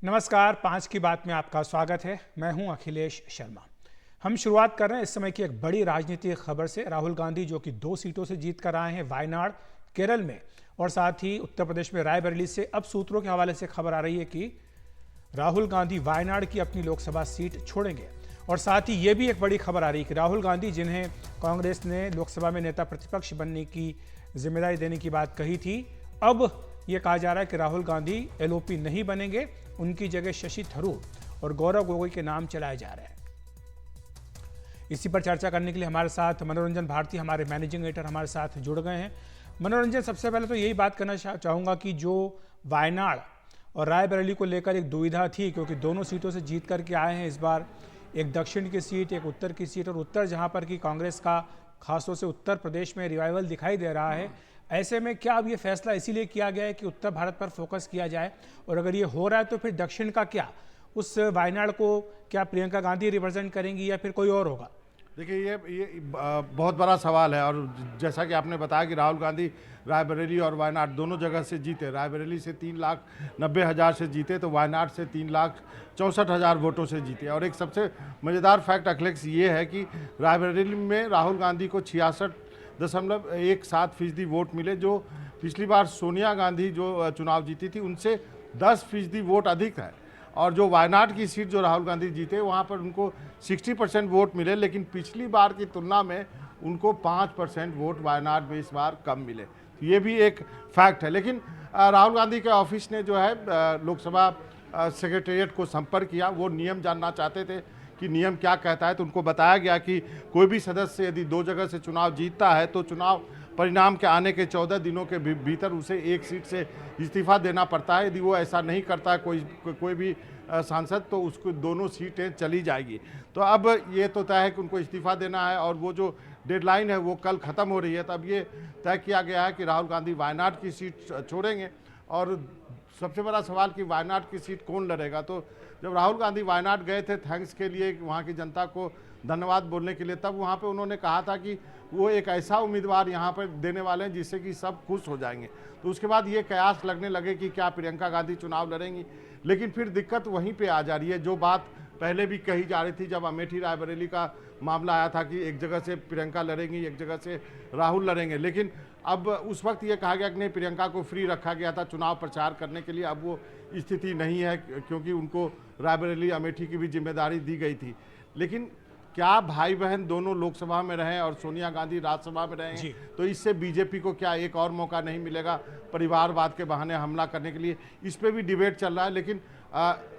नमस्कार, 5 की बात में आपका स्वागत है। मैं हूं अखिलेश शर्मा। हम शुरुआत कर रहे हैं इस समय की एक बड़ी राजनीतिक खबर से। राहुल गांधी जो कि 2 सीटों से जीत कर आए हैं, वायनाड केरल में और साथ ही उत्तर प्रदेश में रायबरेली से। अब सूत्रों के हवाले से खबर आ रही है कि राहुल गांधी वायनाड की अपनी लोकसभा सीट छोड़ेंगे। और साथ ही ये भी एक बड़ी खबर आ रही है कि राहुल गांधी, जिन्हें कांग्रेस ने लोकसभा में नेता प्रतिपक्ष बनने की जिम्मेदारी देने की बात कही थी, अब ये कहा जा रहा है कि राहुल गांधी एलओपी नहीं बनेंगे, उनकी जगह शशि थरूर और गौरव गोगोई के नाम चलाए जा रहे हैं। इसी पर चर्चा करने के लिए हमारे साथ मनोरंजन भारती, हमारे मैनेजिंग एडिटर, हमारे साथ जुड़ गए हैं। मनोरंजन, सबसे पहले तो यही बात करना चाहूँगा कि जो वायनाड और रायबरेली को लेकर एक दुविधा थी, क्योंकि दोनों सीटों से जीत करके आए हैं इस बार, एक दक्षिण की सीट, एक उत्तर की सीट, और उत्तर जहाँ पर कि कांग्रेस का खासतौर से उत्तर प्रदेश में रिवाइवल दिखाई दे रहा है। ऐसे में क्या अब ये फैसला इसीलिए किया गया है कि उत्तर भारत पर फोकस किया जाए, और अगर ये हो रहा है तो फिर दक्षिण का क्या? उस वायनाड को क्या प्रियंका गांधी रिप्रेजेंट करेंगी या फिर कोई और होगा? देखिए, ये बहुत बड़ा सवाल है। और जैसा कि आपने बताया कि राहुल गांधी रायबरेली और वायनाड दोनों जगह से जीते। रायबरेली से 3,90,000 से जीते, तो वायनाड से 3,64,000 वोटों से जीते। और एक सबसे मज़ेदार फैक्ट अखिलेश ये है कि रायबरेली में राहुल गांधी को 66.17% वोट मिले, जो पिछली बार सोनिया गांधी जो चुनाव जीती थी उनसे 10% वोट अधिक है। और जो वायनाड की सीट जो राहुल गांधी जीते, वहाँ पर उनको 60% वोट मिले, लेकिन पिछली बार की तुलना में उनको 5% वोट वायनाड में इस बार कम मिले। तो ये भी एक फैक्ट है। लेकिन राहुल गांधी के ऑफिस ने जो है लोकसभा सेक्रेटेरिएट को संपर्क किया। वो नियम जानना चाहते थे कि नियम क्या कहता है, तो उनको बताया गया कि कोई भी सदस्य यदि 2 जगह से चुनाव जीतता है तो चुनाव परिणाम के आने के 14 दिनों के भीतर उसे एक सीट से इस्तीफा देना पड़ता है। यदि वो ऐसा नहीं करता है कोई भी सांसद, तो उसको दोनों सीटें चली जाएगी। तो अब ये तो तय है कि उनको इस्तीफा देना है, और वो जो डेडलाइन है वो कल ख़त्म हो रही है। तो अब ये तय किया गया है कि राहुल गांधी वायनाड की सीट छोड़ेंगे। और सबसे बड़ा सवाल कि वायनाड की सीट कौन लड़ेगा। तो जब राहुल गांधी वायनाड गए थे थैंक्स के लिए, वहाँ की जनता को धन्यवाद बोलने के लिए, तब वहाँ पे उन्होंने कहा था कि वो एक ऐसा उम्मीदवार यहाँ पर देने वाले हैं जिससे कि सब खुश हो जाएंगे। तो उसके बाद ये कयास लगने लगे कि क्या प्रियंका गांधी चुनाव लड़ेंगी। लेकिन फिर दिक्कत वहीं पे आ जा रही है, जो बात पहले भी कही जा रही थी जब अमेठी रायबरेली का मामला आया था कि एक जगह से प्रियंका लड़ेंगी, एक जगह से राहुल लड़ेंगे। लेकिन अब उस वक्त ये कहा गया कि नहीं, प्रियंका को फ्री रखा गया था चुनाव प्रचार करने के लिए। अब वो स्थिति नहीं है, क्योंकि उनको रायबरेली अमेठी की भी जिम्मेदारी दी गई थी। लेकिन क्या भाई बहन दोनों लोकसभा में रहें और सोनिया गांधी राज्यसभा में रहें, तो इससे बीजेपी को क्या एक और मौका नहीं मिलेगा परिवारवाद के बहाने हमला करने के लिए? इस पर भी डिबेट चल रहा है। लेकिन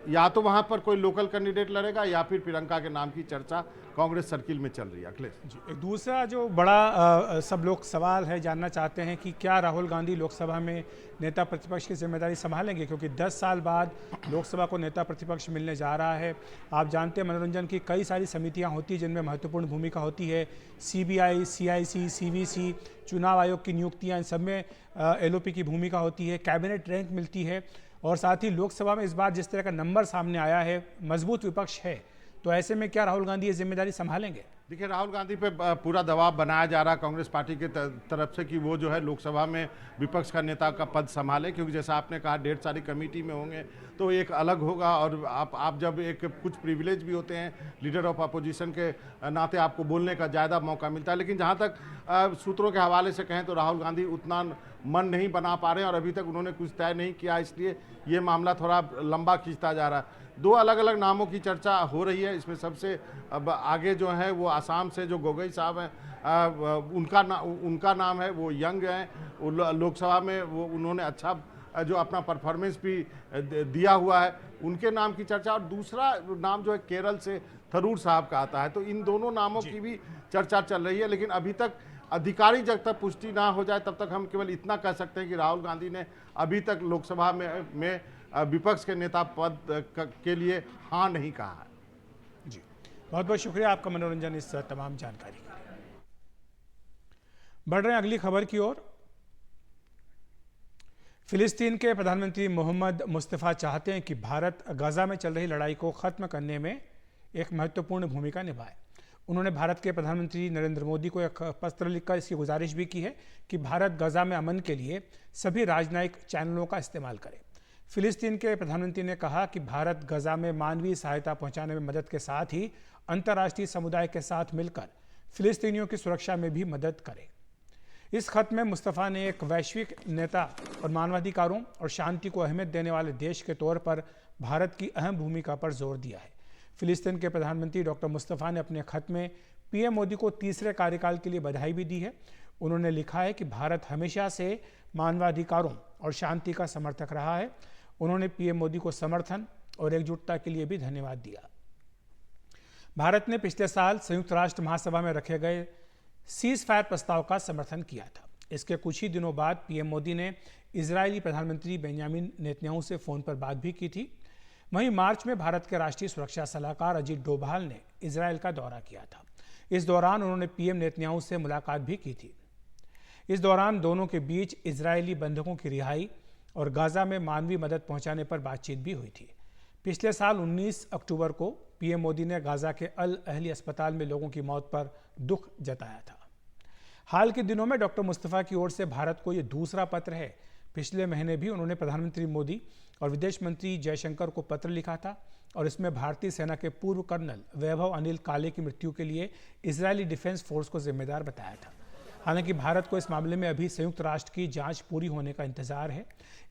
या तो वहां पर कोई लोकल कैंडिडेट लड़ेगा या फिर प्रियंका के नाम की चर्चा कांग्रेस सर्किल में चल रही है। अखिलेश जी, एक दूसरा जो बड़ा सब लोग सवाल है, जानना चाहते हैं कि क्या राहुल गांधी लोकसभा में नेता प्रतिपक्ष की जिम्मेदारी संभालेंगे, क्योंकि 10 साल बाद लोकसभा को नेता प्रतिपक्ष मिलने जा रहा है। आप जानते हैं मनोरंजन की कई सारी समितियां होती हैं जिनमें महत्वपूर्ण भूमिका होती है। सीबीआई, सीआईसी, सीवीसी, चुनाव आयोग की नियुक्तियां, इन सब में एलओपी की भूमिका होती है। कैबिनेट रैंक मिलती है, और साथ ही लोकसभा में इस बार जिस तरह का नंबर सामने आया है, मजबूत विपक्ष है। तो ऐसे में क्या राहुल गांधी ये जिम्मेदारी संभालेंगे? देखिए, राहुल गांधी पे पूरा दबाव बनाया जा रहा है कांग्रेस पार्टी की तरफ से कि वो जो है लोकसभा में विपक्ष का नेता का पद संभाले, क्योंकि जैसा आपने कहा 1.5 सारी कमेटी में होंगे तो एक अलग होगा। और आप जब एक कुछ प्रिविलेज भी होते हैं लीडर ऑफ अपोजिशन के नाते, आपको बोलने का ज़्यादा मौका मिलता है। लेकिन जहाँ तक सूत्रों के हवाले से कहें तो राहुल गांधी उतना मन नहीं बना पा रहे हैं, और अभी तक उन्होंने कुछ तय नहीं किया, इसलिए ये मामला थोड़ा लंबा खींचता जा रहा है। 2 अलग अलग नामों की चर्चा हो रही है। इसमें सबसे अब आगे जो है वो आसाम से जो गोगोई साहब हैं, उनका नाम है, वो यंग हैं, लोकसभा में वो उन्होंने अच्छा जो अपना परफॉर्मेंस भी दिया हुआ है, उनके नाम की चर्चा। और दूसरा नाम जो है केरल से थरूर साहब का आता है। तो इन दोनों नामों की भी चर्चा चल रही है। लेकिन अभी तक अधिकारी जब तक पुष्टि ना हो जाए तब तक हम केवल इतना कह सकते हैं कि राहुल गांधी ने अभी तक लोकसभा में विपक्ष के नेता पद के लिए हाँ नहीं कहा है। जी, बहुत बहुत शुक्रिया आपका मनोरंजन इस तमाम जानकारी के लिए। बढ़ रहे हैं अगली खबर की ओर। फिलिस्तीन के प्रधानमंत्री मोहम्मद मुस्तफ़ा चाहते हैं कि भारत गजा में चल रही लड़ाई को खत्म करने में एक महत्वपूर्ण भूमिका निभाए। उन्होंने भारत के प्रधानमंत्री नरेंद्र मोदी को एक पत्र लिखकर इसकी गुजारिश भी की है कि भारत गजा में अमन के लिए सभी राजनयिक चैनलों का इस्तेमाल करे। फिलिस्तीन के प्रधानमंत्री ने कहा कि भारत गजा में मानवीय सहायता पहुंचाने में मदद के साथ ही अंतर्राष्ट्रीय समुदाय के साथ मिलकर फिलिस्तीनियों की सुरक्षा में भी मदद करे। इस खत में मुस्तफ़ा ने एक वैश्विक नेता और मानवाधिकारों और शांति को अहमियत देने वाले देश के तौर पर भारत की अहम भूमिका पर जोर दिया है। फिलिस्तीन के प्रधानमंत्री डॉक्टर मुस्तफ़ा ने अपने खत में पीएम मोदी को तीसरे कार्यकाल के लिए बधाई भी दी है। उन्होंने लिखा है कि भारत हमेशा से मानवाधिकारों और शांति का समर्थक रहा है। उन्होंने पीएम मोदी को समर्थन और एकजुटता के लिए भी धन्यवाद दिया। भारत ने पिछले साल संयुक्त राष्ट्र महासभा में रखे गए सीज फायर प्रस्ताव का समर्थन किया था। इसके कुछ ही दिनों बाद पीएम मोदी ने इजरायली प्रधानमंत्री बेंजामिन नेतन्याहू से फोन पर बात भी की थी। वहीं मार्च में भारत के राष्ट्रीय सुरक्षा सलाहकार अजीत डोभाल ने इजरायल का दौरा किया था। इस दौरान उन्होंने पीएम नेतन्याहू से मुलाकात भी की थी। इस दौरान दोनों के बीच इजरायली बंधकों की रिहाई और गाजा में मानवीय मदद पहुंचाने पर बातचीत भी हुई थी। पिछले साल 19 अक्टूबर को पीएम मोदी ने गाजा के अल अहली अस्पताल में लोगों की मौत पर दुख जताया था। हाल के दिनों में डॉक्टर मुस्तफ़ा की ओर से भारत को यह दूसरा पत्र है। पिछले महीने भी उन्होंने प्रधानमंत्री मोदी और विदेश मंत्री जयशंकर को पत्र लिखा था और इसमें भारतीय सेना के पूर्व कर्नल वैभव अनिल काले की मृत्यु के लिए इजरायली डिफेंस फोर्स को जिम्मेदार बताया था। हालांकि भारत को इस मामले में अभी संयुक्त राष्ट्र की जांच पूरी होने का इंतजार है।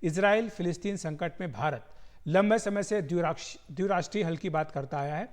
इजराइल फिलिस्तीन संकट में भारत लंबे समय से द्विराष्ट्रीय हल की बात करता आया है।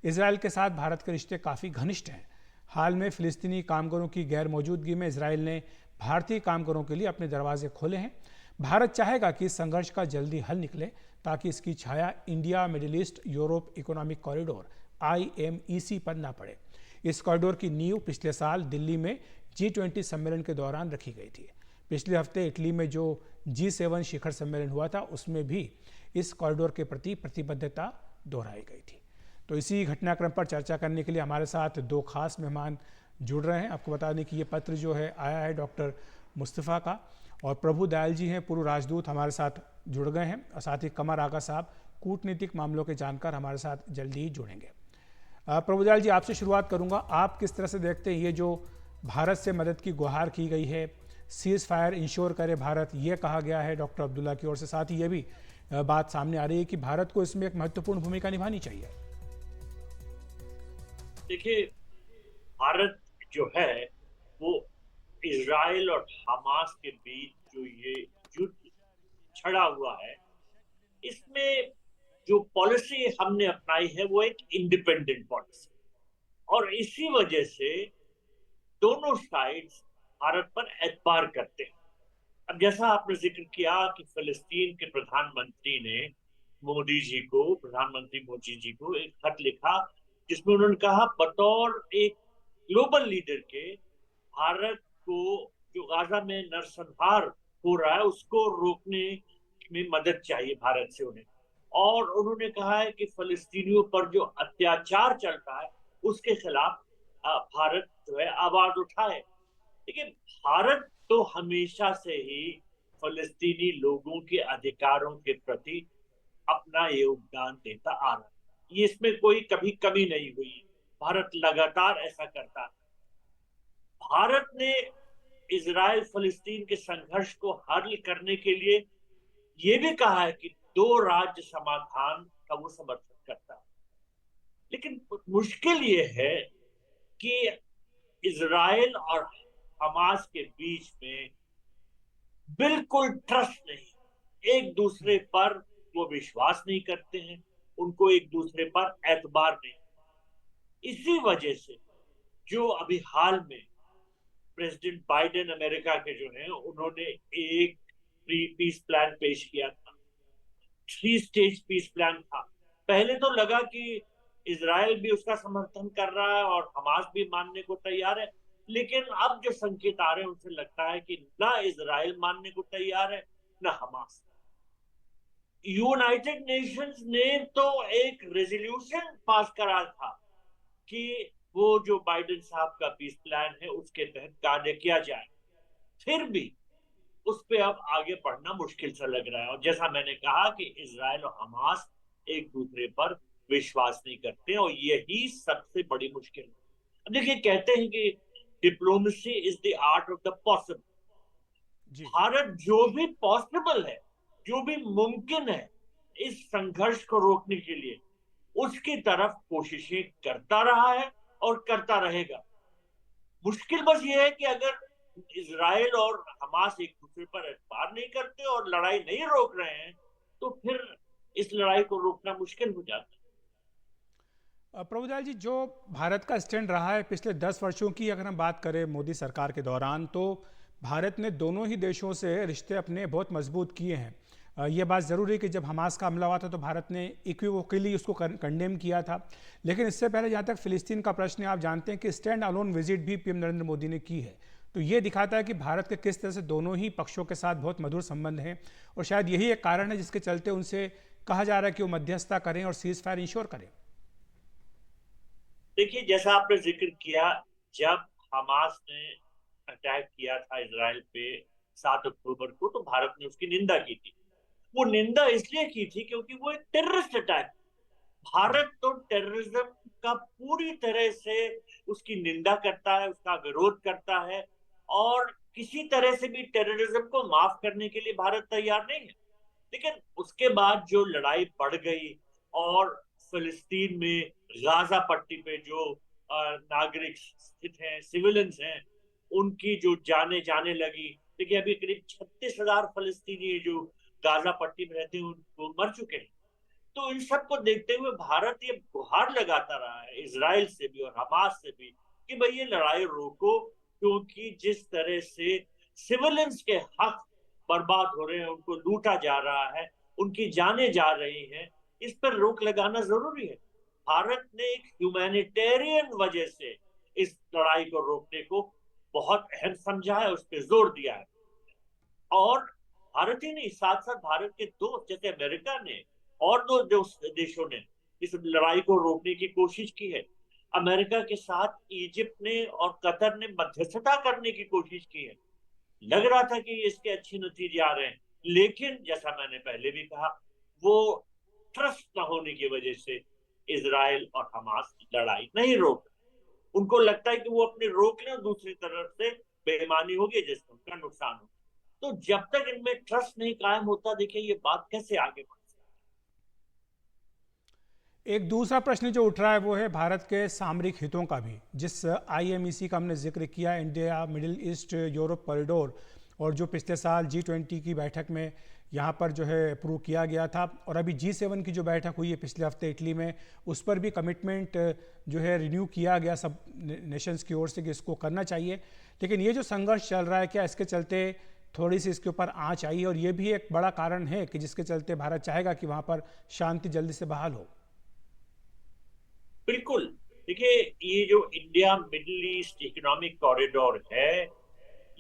इजराइल के साथ भारत के रिश्ते काफ़ी घनिष्ठ हैं। हाल में फिलिस्तीनी कामगारों की गैर मौजूदगी में इजराइल ने भारतीय कामगारों के लिए अपने दरवाजे खोले हैं। भारत चाहेगा कि इस संघर्ष का जल्दी हल निकले ताकि इसकी छाया India Middle East Europe Economic Corridor IMEC पर ना पड़े। इस कॉरिडोर की नींव पिछले साल दिल्ली में G20 सम्मेलन के दौरान रखी गई थी। पिछले हफ्ते इटली में जो G7 शिखर सम्मेलन हुआ था उसमें भी इस कॉरिडोर के प्रति प्रतिबद्धता दोहराई गई थी। तो इसी घटनाक्रम पर चर्चा करने के लिए हमारे साथ दो खास मेहमान जुड़ रहे हैं। आपको बता दें कि ये पत्र जो है आया है डॉक्टर मुस्तफ़ा का, और प्रभु दयाल जी हैं पूर्व राजदूत हमारे साथ जुड़ गए हैं, और साथ ही कमर आगा साहब कूटनीतिक मामलों के जानकार हमारे साथ जल्दी ही जुड़ेंगे। प्रभु दयाल जी, आपसे शुरुआत करूंगा। आप किस तरह से देखते हैं ये जो भारत से मदद की गुहार की गई है, सीज फायर इंश्योर करे भारत, ये कहा गया है डॉक्टर अब्दुल्ला की ओर से, साथ ही ये भी बात सामने आ रही है कि भारत को इसमें एक महत्वपूर्ण भूमिका निभानी चाहिए। देखिए, भारत जो है वो इजराइल और हमास के बीच जो ये युद्ध छड़ा हुआ है, इसमें जो पॉलिसी हमने अपनाई है वो एक इंडिपेंडेंट पॉलिसी, और इसी वजह से दोनों साइड्स भारत पर एतबार करते हैं। अब जैसा आपने जिक्र किया कि फिलिस्तीन के प्रधानमंत्री ने प्रधानमंत्री मोदी जी को एक खत लिखा जिसमें उन्होंने कहा बतौर एक ग्लोबल लीडर के भारत को जो गाजा में नरसंहार हो रहा है उसको रोकने में मदद चाहिए भारत से उन्हें, और उन्होंने कहा है कि फिलिस्तीनियों पर जो अत्याचार चल रहा है उसके खिलाफ भारत जो है आवाज उठाए। लेकिन भारत तो हमेशा से ही फिलिस्तीनी लोगों के अधिकारों के प्रति अपना योगदान देता आ रहा है, ये इसमें कोई कभी कमी नहीं हुई। भारत लगातार ऐसा करता है। भारत ने इजराइल फिलिस्तीन के संघर्ष को हल करने के लिए ये भी कहा है कि 2 राज्य समाधान का वो समर्थन करता है। लेकिन मुश्किल ये है कि इजराइल और हमास के बीच में बिल्कुल ट्रस्ट नहीं, एक दूसरे पर वो विश्वास नहीं करते हैं, उनको एक दूसरे पर एतबार नहीं। इसी वजह से जो अभी हाल में प्रेसिडेंट बाइडेन अमेरिका के जो हैं उन्होंने एक पीस प्लान पेश किया था, 3 स्टेज पीस प्लान था। पहले तो लगा कि इजराइल भी उसका समर्थन कर रहा है और हमास भी मानने को तैयार है, लेकिन अब जो संकेत आ रहे हैं उनसे लगता है कि ना इजराइल मानने को तैयार है ना हमास। यूनाइटेड नेशंस ने तो एक रेजोल्यूशन पास करा था कि वो जो बाइडेन साहब का पीस प्लान है उसके तहत कार्य किया जाए, फिर भी उस पे अब आगे बढ़ना मुश्किल सा लग रहा है। और जैसा मैंने कहा कि इजराइल और हमास एक दूसरे पर विश्वास नहीं करते, और यही सबसे बड़ी मुश्किल है। अब देखिए, कहते हैं कि diplomacy is the art of the possible. Bharat जो भी पॉसिबल है जो भी मुमकिन है इस संघर्ष को रोकने के लिए उसकी तरफ कोशिशें करता रहा है और करता रहेगा। मुश्किल बस ये है कि अगर इजराइल और हमास एक दूसरे पर एतबार नहीं करते और लड़ाई नहीं रोक रहे हैं तो फिर इस लड़ाई को रोकना मुश्किल हो जाता है। प्रभुदयाल जी, जो भारत का स्टैंड रहा है पिछले 10 वर्षों की अगर हम बात करें मोदी सरकार के दौरान, तो भारत ने दोनों ही देशों से रिश्ते अपने बहुत मजबूत किए हैं। ये बात ज़रूरी है कि जब हमास का हमला हुआ था तो भारत ने इक्विवोकली उसको कंडेम किया था, लेकिन इससे पहले जहाँ तक फिलिस्तीन का प्रश्न है, आप जानते हैं कि स्टैंड अलोन विजिट भी पीएम नरेंद्र मोदी ने की है। तो ये दिखाता है कि भारत के किस तरह से दोनों ही पक्षों के साथ बहुत मधुर संबंध हैं, और शायद यही एक कारण है जिसके चलते उनसे कहा जा रहा है कि वो मध्यस्थता करें और सीज फायर इंश्योर करें। देखिए, जैसा आपने जिक्र किया, जब हमास ने अटैक किया था इसराइल पे 7 अक्टूबर को, तो भारत ने उसकी निंदा की थी। वो निंदा इसलिए की थी क्योंकि वो एक टेररिस्ट अटैक। भारत तो टेररिज्म का पूरी तरह से उसकी निंदा करता है, उसका विरोध करता है, और किसी तरह से भी टेररिज्म को माफ करने के लिए भारत तैयार नहीं है। लेकिन उसके बाद जो लड़ाई बढ़ गई और फिलिस्तीन में गाजा पट्टी पे जो नागरिक स्थित हैं, सिविलियंस हैं, उनकी जो जाने जाने लगी। देखिए, अभी करीब 36,000 फिलिस्तीनी जो गाजा पट्टी में रहते हैं वो मर चुके हैं। तो इन सब को देखते हुए भारत ये गुहार लगाता रहा है इजराइल से भी और हमास से भी कि भाई ये लड़ाई रोको, क्योंकि जिस तरह से सिविलियंस के हक बर्बाद हो रहे हैं, उनको लूटा जा रहा है, उनकी जानें जा रही हैं, इस पर रोक लगाना जरूरी है। भारत ने एक ह्यूमैनिटेरियन वजह से इस लड़ाई को रोकने को बहुत अहम समझा है, उस पर जोर दिया है। और भारत ही नहीं, साथ साथ भारत के दोस्त जैसे अमेरिका ने और दो देशों ने इस लड़ाई को रोकने की कोशिश की है। अमेरिका के साथ इजिप्ट ने और कतर ने मध्यस्थता करने की कोशिश की है। लग रहा था कि इसके अच्छे नतीजे आ रहे हैं, लेकिन जैसा मैंने पहले भी कहा, वो ट्रस्ट न होने की वजह से इजराइल और हमास लड़ाई नहीं रोक। उनको लगता है कि वो अपने रोक लें, दूसरी तरफ से बेईमानी होगी जिससे उनका नुकसान हो। तो जब तक इनमें ट्रस्ट नहीं कायम होता, देखिए ये बात कैसे आगे बढ़ सकती है। एक दूसरा प्रश्न जो उठ रहा है वो है भारत के सामरिक हितों का भी। जिस आईएमईसी का हमने जिक्र किया, India Middle East Europe corridor, और जो पिछले साल G20 की बैठक में यहाँ पर जो है अप्रूव किया गया था, और अभी G7 की जो बैठक हुई है पिछले हफ्ते इटली में, उस पर भी कमिटमेंट जो है रिन्यू किया गया सब नेशंस की ओर से कि इसको करना चाहिए। लेकिन ये जो संघर्ष चल रहा है, क्या इसके चलते थोड़ी सी इसके ऊपर आँच आई, और ये भी एक बड़ा कारण है कि जिसके चलते भारत चाहेगा कि वहाँ पर शांति जल्दी से बहाल हो? बिल्कुल। देखिए, ये जो India Middle east economic corridor है,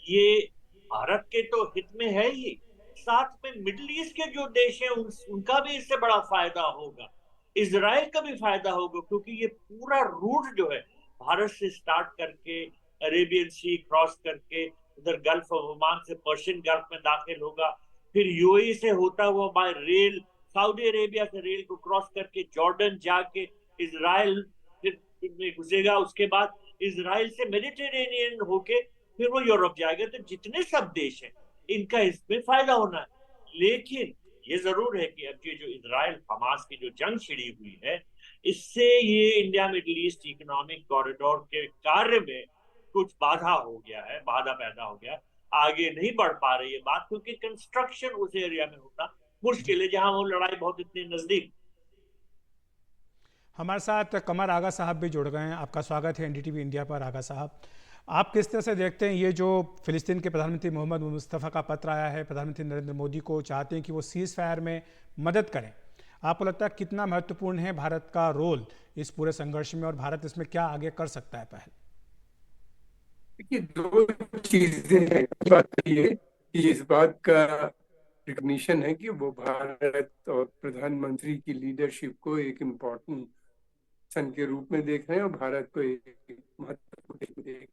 ये भारत के तो हित में है ही, साथ में मिडिल ईस्ट के जो देश हैं उनका भी इससे बड़ा फायदा होगा, इजराइल का भी फायदा होगा, क्योंकि ये पूरा रूट जो है भारत से स्टार्ट करके अरेबियन सी क्रॉस करके उधर गल्फ ऑफ ओमान से पर्शियन गल्फ में दाखिल होगा, फिर यूएई से होता हुआ बाय रेल सऊदी अरेबिया से रेल को क्रॉस करके जॉर्डन जाके इजराइल फिर में घुसेगा, उसके बाद इजराइल से मेडिटेरेनियन होके फिर वो यूरोप जाएगा। तो जितने सब देश हैं इनका इसमें फायदा होना है। लेकिन ये जरूर है कि अब ये जो इजराइल हमास की जो जंग छिड़ी हुई है, इससे ये India Middle east economic corridor के कार्य में कुछ बाधा हो गया है, बाधा पैदा हो गया, आगे नहीं बढ़ पा रही है बात, क्योंकि कंस्ट्रक्शन उस एरिया में होना मुश्किल है जहां वो लड़ाई बहुत इतनी नजदीक। हमारे साथ कमर आगा साहब भी जुड़ गए हैं। आपका स्वागत है एनडीटीवी इंडिया पर। आगा साहब, आप किस तरह से देखते हैं ये जो फिलिस्तीन के प्रधानमंत्री मोहम्मद मुस्तफ़ा का पत्र आया है, प्रधानमंत्री नरेंद्र मोदी को चाहते हैं कि वो सीज फायर में मदद करें? आपको लगता है कितना महत्वपूर्ण है भारत का रोल इस पूरे संघर्ष में, और भारत इसमें क्या आगे कर सकता है? पहल देखिए, दो चीजें हैं। बात ये कि इस बात का रिकग्निशन है कि वो भारत और प्रधानमंत्री की लीडरशिप को एक इम्पोर्टेंट सन के रूप में देख रहे हैं और भारत को एक महत्वपूर्ण देख रहे हैं।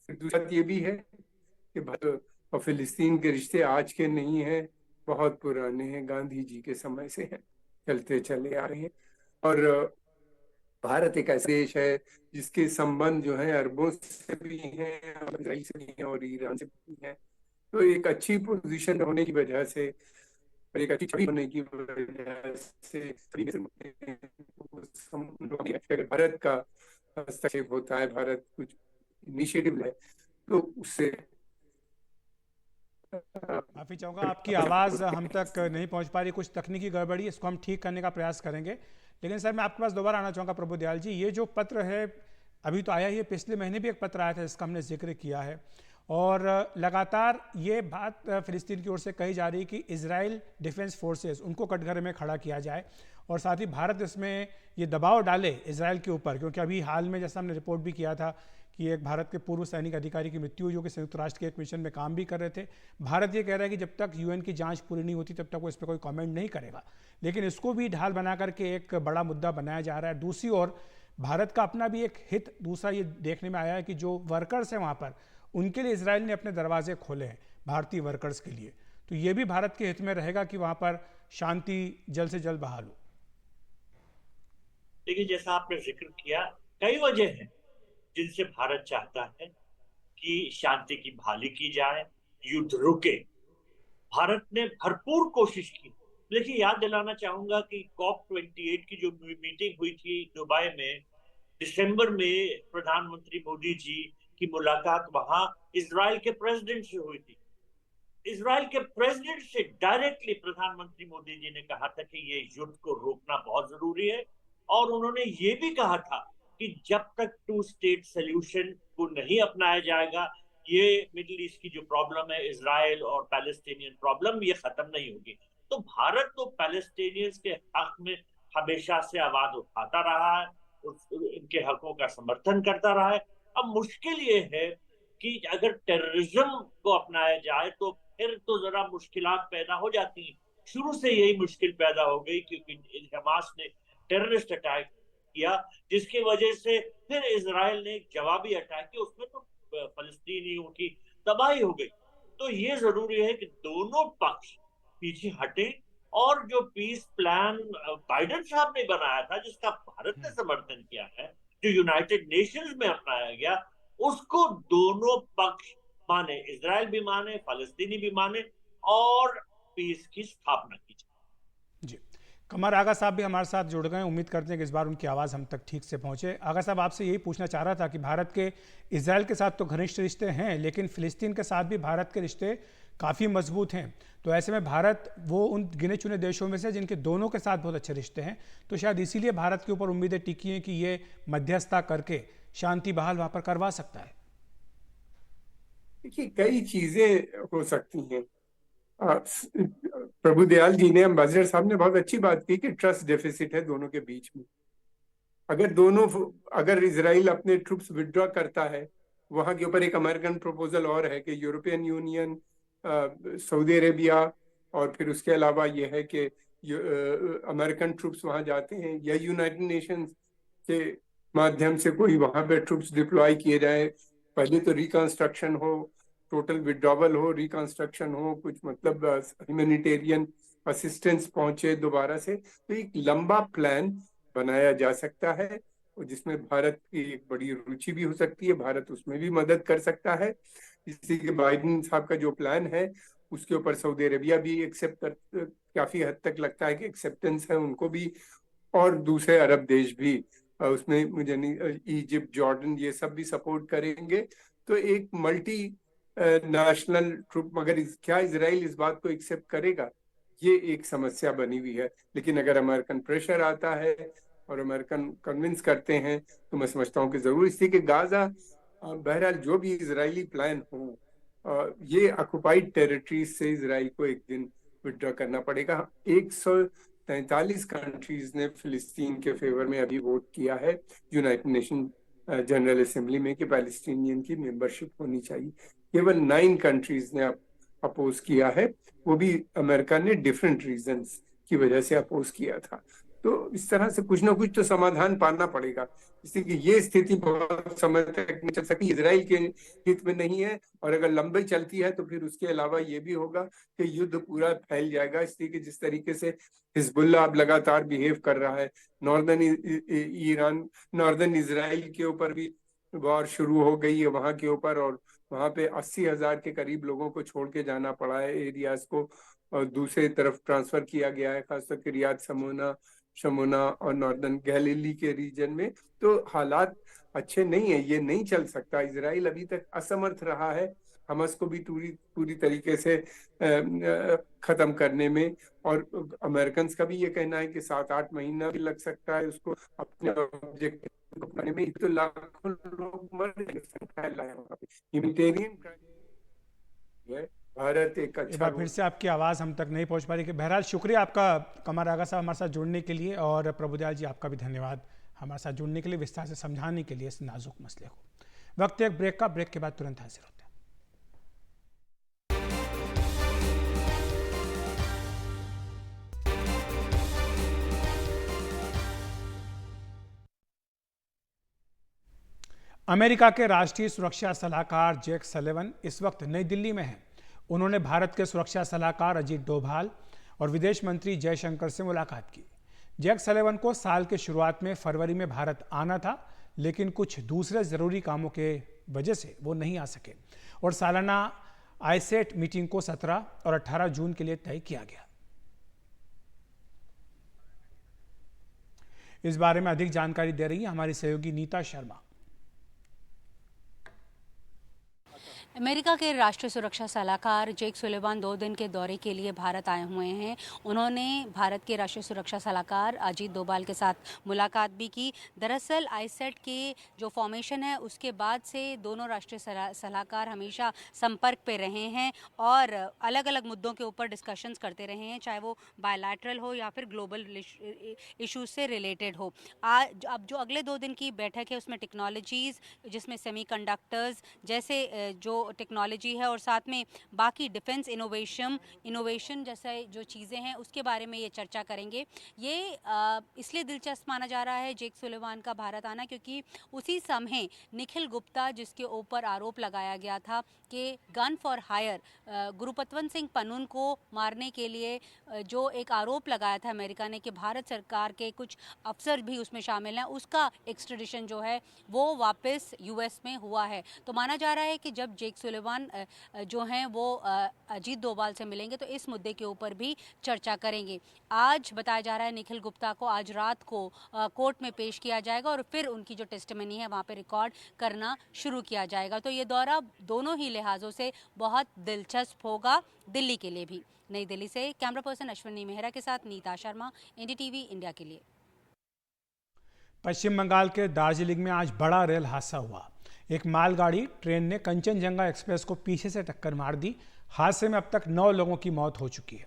फिर दूसरी बात ये भी है कि भारत और फिलिस्तीन के रिश्ते आज के नहीं हैं, बहुत पुराने हैं, गांधी जी के समय से हैं, चलते चले आ रहे हैं। और भारत एक ऐसा देश है जिसके संबंध जो है अरबों से भी हैं और इजराइल से भी हैं और ईरान से भी हैं। तो एक अच्छी पोजीशन होने की वजह से और एक अच्छी छवि होने की वजह से अगर भारत का हस्तक्षेप होता है, भारत कुछ इनिशिएटिव है, तो उससे माफी चाहूंगा, आपकी आवाज़ हम तक नहीं पहुंच पा रही, कुछ तकनीकी गड़बड़ी, इसको हम ठीक करने का प्रयास करेंगे। लेकिन सर, मैं आपके पास दोबारा आना चाहूँगा प्रभु दयाल जी। ये जो पत्र है अभी तो आया ही है, पिछले महीने भी एक पत्र आया था जिसका हमने जिक्र किया है, और लगातार ये बात फिलिस्तीन की ओर से कही जा रही है कि इजराइल डिफेंस फोर्सेस उनको कटघरे में खड़ा किया जाए, और साथ ही भारत इसमें ये दबाव डाले इजराइल के ऊपर, क्योंकि अभी हाल में जैसा हमने रिपोर्ट भी किया था कि एक भारत के पूर्व सैनिक अधिकारी की मृत्यु हुई जो कि संयुक्त राष्ट्र के एक मिशन में काम भी कर रहे थे। भारत ये कह रहा है कि जब तक यूएन की जांच पूरी नहीं होती तब तक वो इस पर कोई कमेंट नहीं करेगा, लेकिन इसको भी ढाल बना करके एक बड़ा मुद्दा बनाया जा रहा है। दूसरी ओर भारत का अपना भी एक हित दूसरा ये देखने में आया है कि जो वर्कर्स हैं वहाँ पर, उनके लिए इजराइल ने अपने दरवाजे खोले हैं भारतीय वर्कर्स के लिए, तो ये भी भारत के हित में रहेगा कि वहाँ पर शांति जल्द से जल्द बहाल हो। देखिए, जैसा आपने जिक्र किया, कई वजह हैं जिनसे भारत चाहता है कि शांति की बहाली की जाए, युद्ध रुके। भारत ने भरपूर कोशिश की। देखिए, याद दिलाना चाहूंगा कि COP28 की जो मीटिंग हुई थी दुबई में दिसंबर में, प्रधानमंत्री मोदी जी की मुलाकात वहां इजराइल के प्रेसिडेंट से हुई थी। इजराइल के प्रेसिडेंट से डायरेक्टली प्रधानमंत्री मोदी जी ने कहा था कि ये युद्ध को रोकना बहुत जरूरी है, और उन्होंने ये भी कहा था कि जब तक 2 स्टेट सोल्यूशन को नहीं अपनाया जाएगा, ये मिडिल ईस्ट की जो प्रॉब्लम है, इजराइल और पैलेस्टीनियन प्रॉब्लम, ये खत्म नहीं होगी। तो भारत तो पैलेस्टीनियंस के हक में हमेशा से आवाज उठाता रहा है, उनके हकों का समर्थन करता रहा है। अब मुश्किल ये है कि अगर टेररिज्म को अपनाया जाए तो फिर तो जरा मुश्किलात पैदा हो जाती हैं। शुरू से यही मुश्किल पैदा हो गई क्योंकि हमास ने टेररिस्ट अटैक किया, जिसकी वजह से फिर इजराइल ने एक जवाबी अटैक किया, उसमें तो फलस्तीनियों की तबाही हो गई। तो ये जरूरी है कि दोनों पक्ष पीछे हटे, और जो पीस प्लान बाइडेन साहब ने बनाया था, जिसका भारत ने समर्थन किया है, जो यूनाइटेड नेशंस में अपनाया गया, उसको दोनों पक्ष माने, इजराइल भी माने, फलस्तीनी भी माने, और पीस की स्थापना की जाए। जी, कमर आगा साहब भी हमारे साथ जुड़ गए। उम्मीद करते हैं कि इस बार उनकी आवाज़ हम तक ठीक से पहुंचे। आगा साहब, आपसे यही पूछना चाह रहा था कि भारत के इजराइल के साथ तो घनिष्ठ रिश्ते हैं, लेकिन फिलिस्तीन के साथ भी भारत के रिश्ते काफ़ी मजबूत हैं। तो ऐसे में भारत वो उन गिने चुने देशों में से जिनके दोनों के साथ बहुत अच्छे रिश्ते हैं, तो शायद इसीलिए भारत के ऊपर उम्मीदें टिकी हैं कि ये मध्यस्थता करके शांति बहाल वहाँ पर करवा सकता है। देखिए, कई चीजें हो सकती हैं। प्रभु दयाल जी ने, अम्बासडर साहब ने बहुत अच्छी बात की कि ट्रस्ट डेफिसिट है दोनों के बीच में। अगर इजराइल अपने ट्रूप्स विड्रॉ करता है, वहां के ऊपर एक अमेरिकन प्रपोजल और है कि यूरोपियन यूनियन, सऊदी अरेबिया, और फिर उसके अलावा यह है कि अमेरिकन ट्रूप्स वहां जाते हैं, या यूनाइटेड नेशंस के माध्यम से कोई वहां पे ट्रूप्स डिप्लॉय किए जाए। पहले तो रिकंस्ट्रक्शन हो, टोटल विड्रॉवल हो, रिकंस्ट्रक्शन हो, कुछ मतलब ह्यूमैनिटेरियन असिस्टेंस पहुंचे दोबारा से। तो एक लंबा प्लान बनाया जा सकता है, और जिसमें भारत की एक बड़ी रुचि भी हो सकती है, भारत उसमें भी मदद कर सकता है। इसी के बाइडेन साहब का जो प्लान है, उसके ऊपर सऊदी अरेबिया भी एक्सेप्ट कर, काफी हद तक लगता है कि एक्सेप्टेंस है उनको भी, और दूसरे अरब देश भी उसमें, मुझे नहीं, इजिप्ट, जॉर्डन, ये सब भी सपोर्ट करेंगे। तो एक मल्टी नेशनल ट्रूप, मगर क्या इजराइल इस बात को एक्सेप्ट करेगा, ये एक समस्या बनी हुई है। लेकिन अगर अमेरिकन प्रेशर आता है और अमेरिकन कन्विंस करते हैं, तो मैं समझता हूँ कि जरूर इसी के गाजा, बहरहाल जो भी इजरायली प्लान हो, ये ऑक्युपाइड टेरिटरीज से इजराइल को एक दिन विड्रॉ करना पड़ेगा। 143 कंट्रीज ने फिलिस्तीन के फेवर में अभी वोट किया है यूनाइटेड नेशन जनरल असेंबली में कि पैलेस्टीनियन की मेंबरशिप होनी चाहिए। केवल 9 कंट्रीज ने अपोज किया है, वो भी अमेरिका ने डिफरेंट रीजंस की वजह से अपोज किया था। तो इस तरह से कुछ ना कुछ तो समाधान पाना पड़ेगा, इसलिए ये स्थिति बहुत समय तक नहीं चल सकती, इजराइल के हित में नहीं है। और अगर लंबी चलती है तो फिर उसके अलावा ये भी होगा कि युद्ध पूरा फैल जाएगा, इसलिए कि जिस तरीके से हिजबुल्ला अब लगातार बिहेव कर रहा है, नॉर्दर्न इजराइल के ऊपर भी वॉर शुरू हो गई है वहां के ऊपर, और वहां पे 80,000 के करीब लोगों को छोड़ के जाना पड़ा है एरियाज को, और दूसरे तरफ ट्रांसफर किया गया है, खासतौर कर रियाद, शमोना और नॉर्दर्न गैलीली के रीजन में। तो हालात अच्छे नहीं है, ये नहीं चल सकता। इजराइल अभी तक असमर्थ रहा है हमास को भी पूरी तरीके से खत्म करने में, और अमेरिकन का भी ये कहना है कि 7-8 महीना भी लग सकता है उसको अपने ऑब्जेक्टिव को पाने में। तो लाखों लोग मर जाएंगे। ह्यूमैनिटेरियन भारत एक एक अच्छा बार फिर से आपकी आवाज़ हम तक नहीं पहुंच पा रही। बहरहाल शुक्रिया आपका कमर आगा साहब हमारे साथ जुड़ने के लिए, और प्रभुदयाल जी आपका भी धन्यवाद हमारे साथ जुड़ने के लिए, विस्तार से समझाने के लिए इस नाजुक मसले को। वक्त एक ब्रेक का, ब्रेक के बाद तुरंत हाजिर होते हैं। अमेरिका के राष्ट्रीय सुरक्षा सलाहकार जैक सलिवन इस वक्त नई दिल्ली में हैं। उन्होंने भारत के सुरक्षा सलाहकार अजीत डोभाल और विदेश मंत्री जयशंकर से मुलाकात की। जैक सलिवन को साल के शुरुआत में फरवरी में भारत आना था, लेकिन कुछ दूसरे ज़रूरी कामों के वजह से वो नहीं आ सके और सालाना आईसेट मीटिंग को 17 और 18 जून के लिए तय किया गया। इस बारे में अधिक जानकारी दे रही है हमारी सहयोगी नीता शर्मा। अमेरिका के राष्ट्रीय सुरक्षा सलाहकार जेक सुलिवान 2 दिन के दौरे के लिए भारत आए हुए हैं। उन्होंने भारत के राष्ट्रीय सुरक्षा सलाहकार अजीत डोभाल के साथ मुलाकात भी की। दरअसल आईसेट के जो फॉर्मेशन है उसके बाद से दोनों राष्ट्रीय सलाहकार हमेशा संपर्क पे रहे हैं और अलग अलग मुद्दों के ऊपर डिस्कशंस करते रहे हैं, चाहे वो बायलैटरल हो या फिर ग्लोबल इश्यूज से रिलेटेड हो। आज अब जो अगले 2 दिन की बैठक है उसमें टेक्नोलॉजीज़, जिसमें सेमीकंडक्टर्स जैसे जो टेक्नोलॉजी है और साथ में बाकी डिफेंस इनोवेशन जैसे जो चीज़ें हैं उसके बारे में ये चर्चा करेंगे। ये इसलिए दिलचस्प माना जा रहा है जेक सुलिवान का भारत आना, क्योंकि उसी समय निखिल गुप्ता, जिसके ऊपर आरोप लगाया गया था कि gun for hire Gurpatwant Singh Pannun को मारने के लिए जो एक आरोप लगाया था अमेरिका ने कि भारत सरकार के कुछ अफसर भी उसमें शामिल हैं, उसका एक्स्ट्रेडिशन जो है वो वापस यूएस में हुआ है। तो माना जा रहा है कि जब जेक सुलिवान जो हैं वो अजीत डोभाल से मिलेंगे तो इस मुद्दे के ऊपर भी चर्चा करेंगे। आज बताया जा रहा है निखिल गुप्ता को आज रात को कोर्ट में पेश किया जाएगा और फिर उनकी जो टेस्टिमनी है वहाँ पे रिकॉर्ड करना शुरू किया जाएगा। तो ये दौरा दोनों ही लिहाजों से बहुत दिलचस्प होगा, दिल्ली के लिए भी। नई दिल्ली से कैमरा पर्सन अश्विनी मेहरा के साथ नीता शर्मा, एनडीटीवी इंडिया के लिए। पश्चिम बंगाल के दार्जिलिंग में आज बड़ा रेल हादसा हुआ। एक मालगाड़ी ट्रेन ने कंचनजंगा एक्सप्रेस को पीछे से टक्कर मार दी। हादसे में अब तक 9 लोगों की मौत हो चुकी है,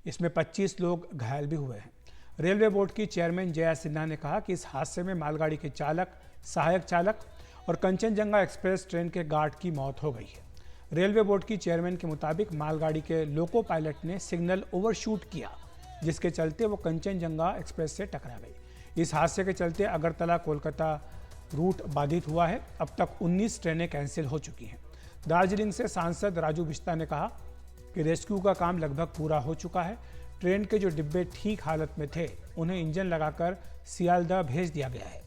इसमें 25 लोग घायल भी हुए हैं। रेलवे बोर्ड की चेयरमैन जया सिन्हा ने कहा कि इस हादसे में मालगाड़ी के चालक, सहायक चालक और कंचनजंगा एक्सप्रेस ट्रेन के गार्ड की मौत हो गई है। रेलवे बोर्ड की चेयरमैन के मुताबिक मालगाड़ी के लोको पायलट ने सिग्नल ओवरशूट किया, जिसके चलते वो कंचनजंगा एक्सप्रेस से टकरा गई। इस हादसे के चलते अगरतला कोलकाता रूट बाधित हुआ है। अब तक 19 ट्रेनें कैंसिल हो चुकी हैं। दार्जिलिंग से सांसद राजू बिश्ता ने कहा कि रेस्क्यू का काम लगभग पूरा हो चुका है। ट्रेन के जो डिब्बे ठीक हालत में थे उन्हें इंजन लगाकर सियालदह भेज दिया गया है।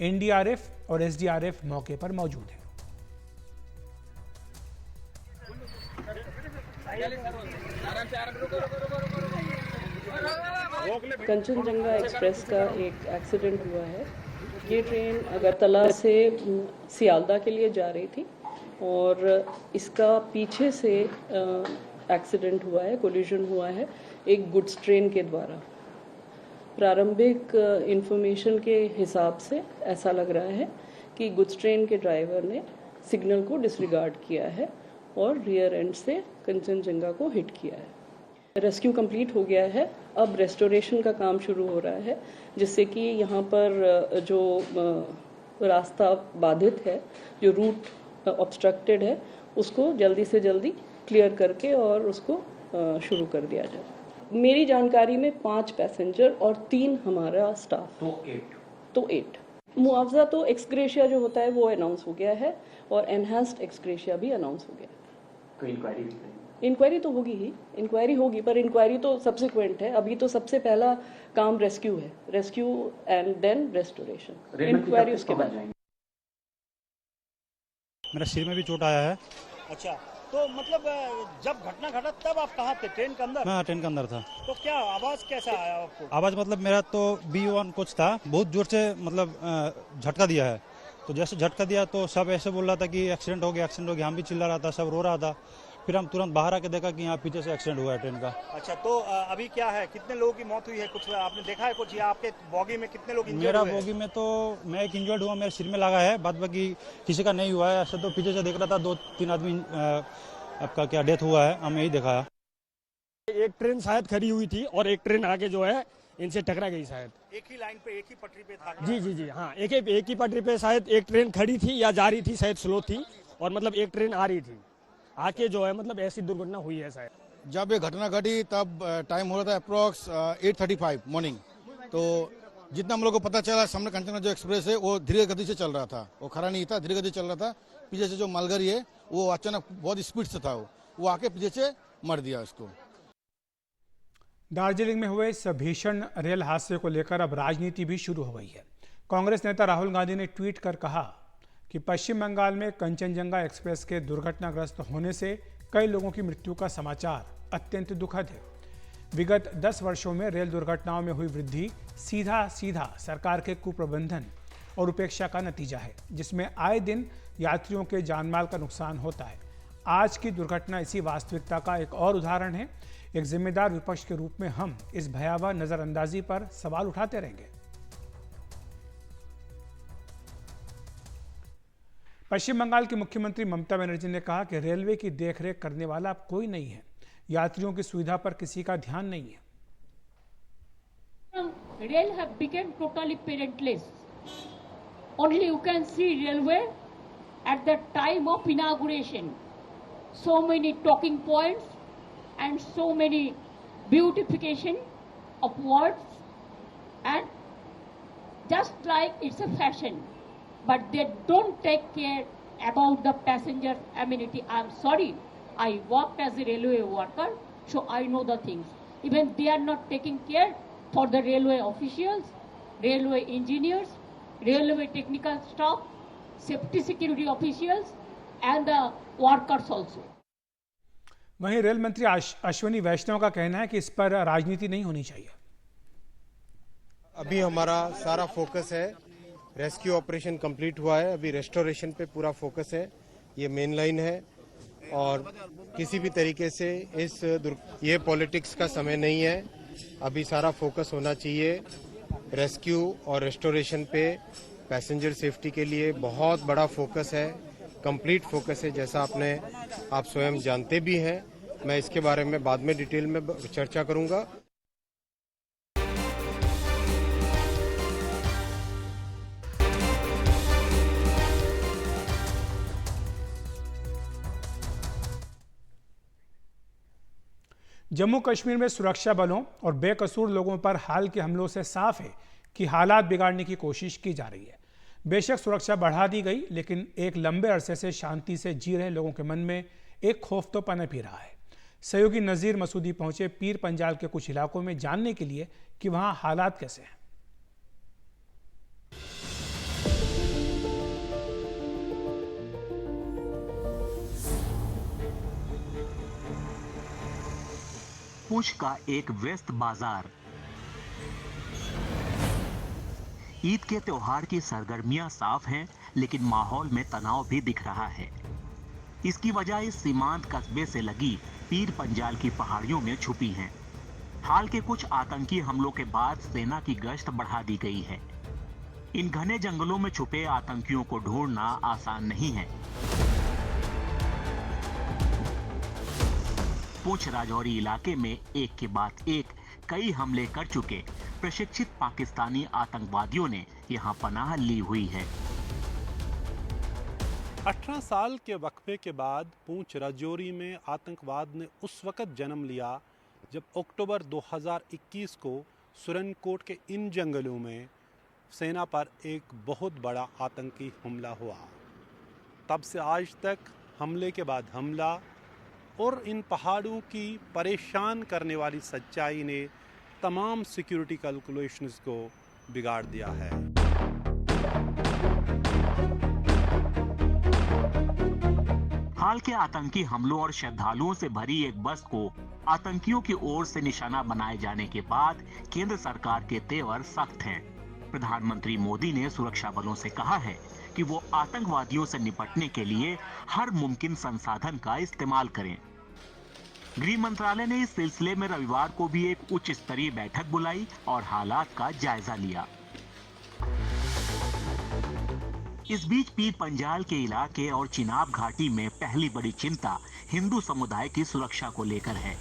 एनडीआरएफ और एसडीआरएफ मौके पर मौजूद है। कंचनजंगा एक्सप्रेस का एक एक्सीडेंट हुआ है। ये ट्रेन अगरतला से सियालदह के लिए जा रही थी और इसका पीछे से एक्सीडेंट हुआ है, कोलिजन हुआ है एक गुड्स ट्रेन के द्वारा। प्रारंभिक इंफॉर्मेशन के हिसाब से ऐसा लग रहा है कि गुड्स ट्रेन के ड्राइवर ने सिग्नल को डिसरिगार्ड किया है और रियर एंड से कंचनजंगा को हिट किया है। रेस्क्यू कंप्लीट हो गया है, अब रेस्टोरेशन का काम शुरू हो रहा है, जिससे कि यहाँ पर जो रास्ता बाधित है, जो रूट ऑब्स्ट्रक्टेड है, उसको जल्दी से जल्दी क्लियर करके और उसको शुरू कर दिया जाए। मेरी जानकारी में 5 पैसेंजर और 3 हमारा स्टाफ, तो 8। मुआवजा तो एक्सग्रेशिया जो होता है वो अनाउंस हो गया है और एनहांस्ड एक्सग्रेशिया भी अनाउंस हो गया है। इंक्वायरी तो होगी ही, इंक्वायरी होगी, पर इंक्वायरी तो सब्सिक्वेंट है। अभी तो सबसे पहला काम रेस्क्यू है, rescue and then restoration, inquiry उसके बाद। मेरा सिर में भी चोट आया है। अच्छा, तो मतलब जब घटना घटा तब आप कहाँ थे? ट्रेन के अंदर? मैं ट्रेन के अंदर था। तो क्या आवाज कैसा आया आपको? आवाज मतलब मेरा तो B1 कुछ था, बहुत जोर से मतलब झटका दिया है। तो जैसे झटका दिया तो सब ऐसे बोल रहा था कि एक्सीडेंट हो गया, हम भी चिल्ला रहा था, सब रो रहा था। फिर हम तुरंत बाहर आके देखा कि यहाँ पीछे से एक्सीडेंट हुआ है ट्रेन का। अच्छा, तो अभी क्या है, कितने लोगों की मौत हुई है? कुछ आपने देखा है कुछ, या आपके बोगी में कितने लोग इंजर्ड मेरा हुए? बोगी में तो मैं एक इंजर्ड हुआ, मेरे सिर में लगा है, बाद बाकी किसी का नहीं हुआ है। ऐसे तो पीछे से देख रहा था 2-3 आदमी आपका क्या डेथ हुआ है, हम यही देखा है। एक ट्रेन शायद खड़ी हुई थी और एक ट्रेन आगे जो है इनसे टकरा गई शायद। एक ही लाइन पे, एक ही पटरी पे था? जी हाँ, एक ही पटरी पे शायद एक ट्रेन खड़ी थी या जा रही थी, शायद स्लो थी, और मतलब एक ट्रेन आ रही थी, आके जो है मतलब ऐसी दुर्घटना हुई है शायद। जब ये घटना घटी तब टाइम हो रहा था अप्रॉक्स 8:35 मॉर्निंग। तो जितना हम लोग को पता चला, सामने कंटेनर जो एक्सप्रेस है वो धीरे गति से चल रहा था, वो खड़ा नहीं था, धीरे गति चल रहा था। पीछे से जो मालगाड़ी है वो अचानक बहुत स्पीड से था, वो आके पीछे से मार दिया उसको। दार्जिलिंग में हुए इस भीषण रेल हादसे को लेकर अब राजनीति भी शुरू हो गई है। कांग्रेस नेता राहुल गांधी ने ट्वीट कर कहा कि पश्चिम बंगाल में कंचनजंगा एक्सप्रेस के दुर्घटनाग्रस्त होने से कई लोगों की मृत्यु का समाचार अत्यंत दुखद है। विगत 10 वर्षों में रेल दुर्घटनाओं में हुई वृद्धि सीधा सरकार के कुप्रबंधन और उपेक्षा का नतीजा है, जिसमें आए दिन यात्रियों के जानमाल का नुकसान होता है। आज की दुर्घटना इसी वास्तविकता का एक और उदाहरण है। एक जिम्मेदार विपक्ष के रूप में हम इस भयावह नजरअंदाजी पर सवाल उठाते रहेंगे। पश्चिम बंगाल की मुख्यमंत्री ममता बनर्जी ने कहा कि रेलवे की देखरेख करने वाला अब कोई नहीं है, यात्रियों की सुविधा पर किसी का ध्यान नहीं है। Rail have become totally parentless. Only you can see railway at the time of inauguration. So many talking points and so many beautification of words, and just like it's a fashion, but they don't take care about the passengers' amenity. I'm sorry, I worked as a railway worker, so I know the things. Even they are not taking care for the railway officials, railway engineers, railway technical staff, safety security officials, and the workers also. वहीं rail मंत्री अश्विनी वैष्णव का कहना है कि इस पर राजनीति नहीं होनी चाहिए। अभी हमारा सारा फोकस है, रेस्क्यू ऑपरेशन कंप्लीट हुआ है, अभी रेस्टोरेशन पे पूरा फोकस है। ये मेन लाइन है और किसी भी तरीके से ये पॉलिटिक्स का समय नहीं है। अभी सारा फोकस होना चाहिए रेस्क्यू और रेस्टोरेशन पे। पैसेंजर सेफ्टी के लिए बहुत बड़ा फोकस है, कंप्लीट फोकस है, जैसा आप स्वयं जानते भी हैं। मैं इसके बारे में बाद में डिटेल में चर्चा करूंगा। जम्मू कश्मीर में सुरक्षा बलों और बेकसूर लोगों पर हाल के हमलों से साफ है कि हालात बिगाड़ने की कोशिश की जा रही है। बेशक सुरक्षा बढ़ा दी गई, लेकिन एक लंबे अरसे से शांति से जी रहे लोगों के मन में एक खौफ तो पनप ही रहा है। सहयोगी नज़ीर मसूदी पहुंचे पीर पंजाल के कुछ इलाकों में जानने के लिए कि वहां हालात कैसे हैं। पूंछ का एक व्यस्त बाजार। ईद के त्योहार की सरगर्मियां साफ हैं, लेकिन माहौल में तनाव भी दिख रहा है। इसकी वजह इस सीमांत कस्बे से लगी पीर पंजाल की पहाड़ियों में छुपी है। हाल के कुछ आतंकी हमलों के बाद सेना की गश्त बढ़ा दी गई है। इन घने जंगलों में छुपे आतंकियों को ढूंढना आसान नहीं है। पूंछ राजौरी इलाके में एक के बाद एक कई हमले कर चुके प्रशिक्षित पाकिस्तानी आतंकवादियों ने यहां पनाह ली हुई है। 18 साल के वक्फे के बाद पूंछ राजौरी में आतंकवाद ने उस वक्त जन्म लिया जब अक्टूबर 2021 को सुरनकोट के इन जंगलों में सेना पर एक बहुत बड़ा आतंकी हमला हुआ। तब से आज तक हमले के बाद हमला और इन पहाड़ों की परेशान करने वाली सच्चाई ने तमाम सिक्योरिटी कैलकुलेशंस को बिगाड़ दिया है। हाल नेपाल के आतंकी हमलों और श्रद्धालुओं से भरी एक बस को आतंकियों की ओर से निशाना बनाए जाने के बाद केंद्र सरकार के तेवर सख्त हैं। प्रधानमंत्री मोदी ने सुरक्षा बलों से कहा है कि वो आतंकवादियों से निपटने के लिए हर मुमकिन संसाधन का इस्तेमाल करें। गृह मंत्रालय ने इस सिलसिले में रविवार को भी एक उच्च स्तरीय बैठक बुलाई और हालात का जायजा लिया। इस बीच पीर पंजाल के इलाके और चिनाब घाटी में पहली बड़ी चिंता हिंदू समुदाय की सुरक्षा को लेकर है।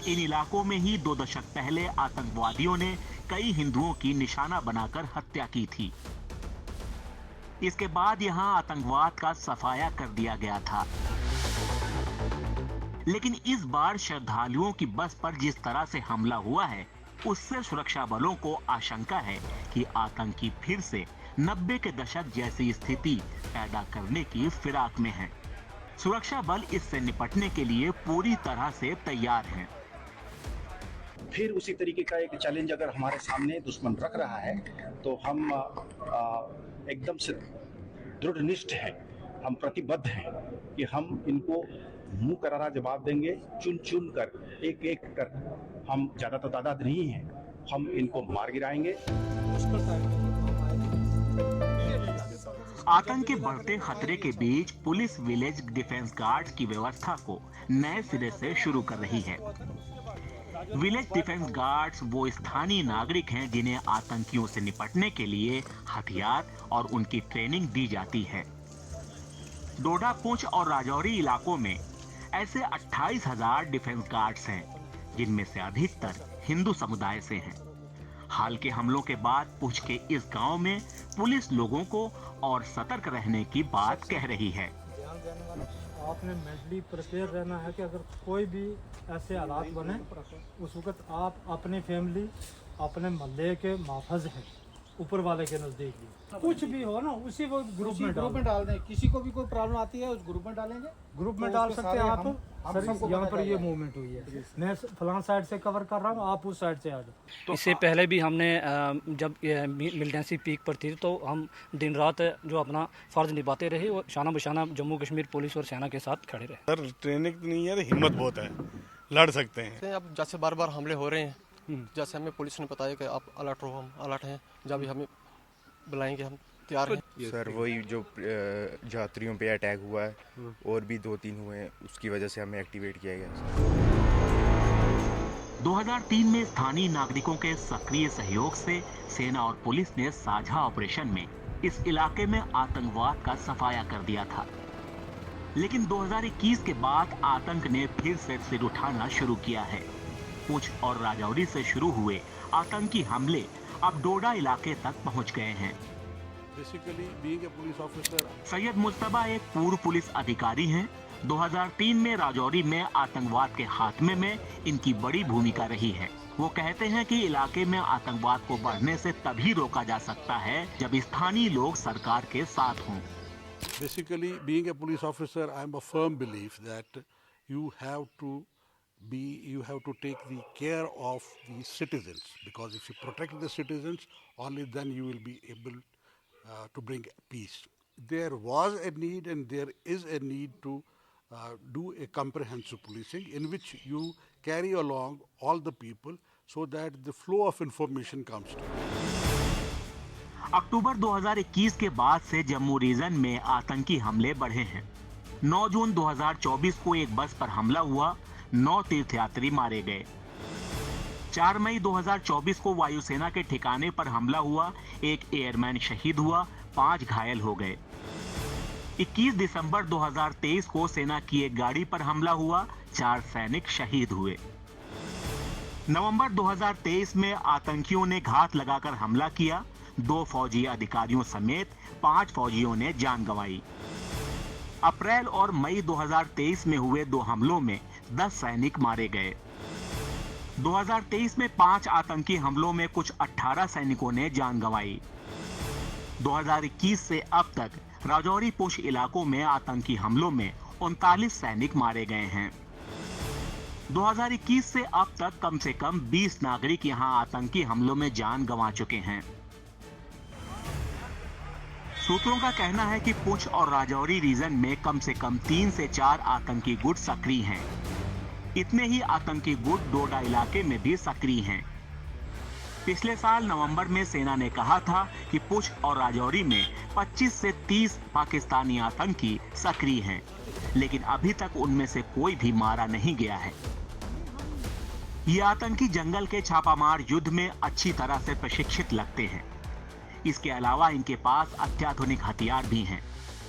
इन इलाकों में ही 2 दशक पहले आतंकवादियों ने कई हिंदुओं की निशाना बनाकर हत्या की थी। इसके बाद यहां आतंकवाद का सफाया कर दिया गया था। लेकिन इस बार श्रद्धालुओं की बस पर जिस तरह से हमला हुआ है, उससे सुरक्षा बलों को आशंका है कि आतंकी फिर से 90 के दशक जैसी स्थिति पैदा करने की फिराक में हैं। सुरक्षा बल इससे निपटने के लिए पूरी तरह से तैयार हैं। फिर उसी तरीके का एक चैलेंज अगर हमारे सामने दुश्मन रख रहा है तो हम एकदम से दृढ़निष्ठ हैं, हम प्रतिबद्ध हैं कि हम इनको मुंह करारा जवाब देंगे। चुन चुन कर एक एक कर, हम ज्यादा तो तादाद नहीं है, हम इनको मार गिराएंगे। आतंक के बढ़ते खतरे के बीच पुलिस विलेज डिफेंस गार्ड्स की व्यवस्था को नए सिरे से शुरू कर रही है। विलेज डिफेंस गार्ड्स वो स्थानीय नागरिक हैं जिन्हें आतंकियों से निपटने के लिए हथियार और उनकी ट्रेनिंग दी जाती है। डोडा, पुंछ और राजौरी इलाकों में ऐसे 28,000 डिफेंस गार्ड्स हैं, जिनमें से अधिकतर हिंदू समुदाय से हैं। हाल के हमलों के बाद पुंछ के इस गांव में पुलिस लोगों को और सतर्क रहने की बात कह रही है। आपने मेंटली प्रिपेयर रहना है कि अगर कोई भी ऐसे हालात बने, उस वक्त आप अपनी फैमिली, अपने मोहल्ले के माफज हैं, ऊपर वाले के नजदीक ही कुछ भी हो ना, उसी वो ग्रुप में डाल दें। किसी को भी कोई प्रॉब्लम आती है उस ग्रुप में डालेंगे, ग्रुप में डाल सकते हैं आप। सर यहाँ पर ये मूवमेंट हुई है, मैं फलां साइड से कवर कर रहा हूँ, आप उस साइड से आ जाओ। तो इससे पहले भी हमने जब मिलिटेंसी पीक पर थी तो हम दिन रात जो अपना फर्ज निभाते रहे और शाना बशाना जम्मू कश्मीर पुलिस और सेना के साथ खड़े रहे। सर ट्रेनिंग नहीं है, हिम्मत बहुत है, लड़ सकते हैं। अब जैसे बार बार हमले हो रहे हैं, जैसे हमें पुलिस ने बताया कि आप अलर्ट रहो, हम अलर्ट हैं, जब भी हमें बुलाएंगे हम तैयार हैं। सर वही जो यात्रियों पे अटैक हुआ है और भी 2-3 हुए हैं, उसकी वजह से हमें एक्टिवेट किया गया। 2003 में स्थानीय नागरिकों के सक्रिय सहयोग से सेना और पुलिस ने साझा ऑपरेशन में इस इलाके में आतंकवाद का सफाया कर दिया था। लेकिन 2021 के बाद आतंक ने फिर से सिर उठाना शुरू किया है। पुंछ और राजौरी से शुरू हुए आतंकी हमले अब डोडा इलाके तक पहुंच गए हैं। सैयद मुस्तफा एक पूर्व पुलिस अधिकारी हैं। 2003 में राजौरी में आतंकवाद के खात्मे में इनकी बड़ी भूमिका रही है। वो कहते हैं कि इलाके में आतंकवाद को बढ़ने से तभी रोका जा सकता है जब स्थानीय लोग सरकार के साथ हों। Basically, being a police officer, I am a firm belief that you have to take the care of the citizens, because if you protect the citizens, only then you will be able to bring peace. There was a need and there is a need to do a comprehensive policing in which you carry along all the people so that the flow of information comes to you. अक्टूबर 2021 के बाद से Jammu reason में आतंकी हमले बढ़े हैं। 9 जून 2024 को एक बस पर हमला हुआ, 9 तीर्थयात्री मारे गए। 4 मई 2024 को वायुसेना के ठिकाने पर हमला हुआ, एक एयरमैन शहीद हुआ, 5 घायल हो गए। 21 दिसंबर 2023 को सेना की एक गाड़ी पर हमला हुआ, 4 सैनिक शहीद हुए। नवंबर 2023 में आतंकियों ने घात लगाकर हमला किया, 2 फौजी अधिकारियों समेत 5 फौजियों ने जान गंवाई। अप्रैल और मई 2023 में हुए 2 हमलों में 10 सैनिक मारे गए। 2023 में 5 आतंकी हमलों में कुछ 18 सैनिकों ने जान गंवाई। 2021 से अब तक राजौरी पुंछ इलाकों में आतंकी हमलों में 39 सैनिक मारे गए हैं। 2021 से अब तक कम से कम 20 नागरिक यहां आतंकी हमलों में जान गंवा चुके हैं। सूत्रों का कहना है कि पुंछ और राजौरी रीजन में कम से कम 3 से 4 आतंकी गुट सक्रिय हैं। इतने ही आतंकी गुट डोडा इलाके में भी सक्रिय हैं। पिछले साल नवंबर में सेना ने कहा था कि पुंछ और राजौरी में 25 से 30 पाकिस्तानी आतंकी सक्रिय हैं, लेकिन अभी तक उनमें से कोई भी मारा नहीं गया है। ये आतंकी जंगल के छापामार युद्ध में अच्छी तरह से प्रशिक्षित लगते हैं। इसके अलावा इनके पास अत्याधुनिक हथियार भी हैं,